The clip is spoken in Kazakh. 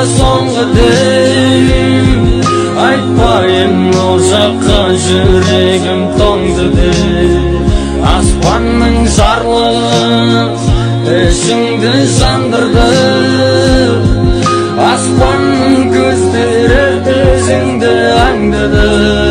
соңғы дем айтпайын ол жаққа жүрегім тоңды деп аспанның жарлығы ішіңді жандырды аспанның көздері өзіңді аңдыды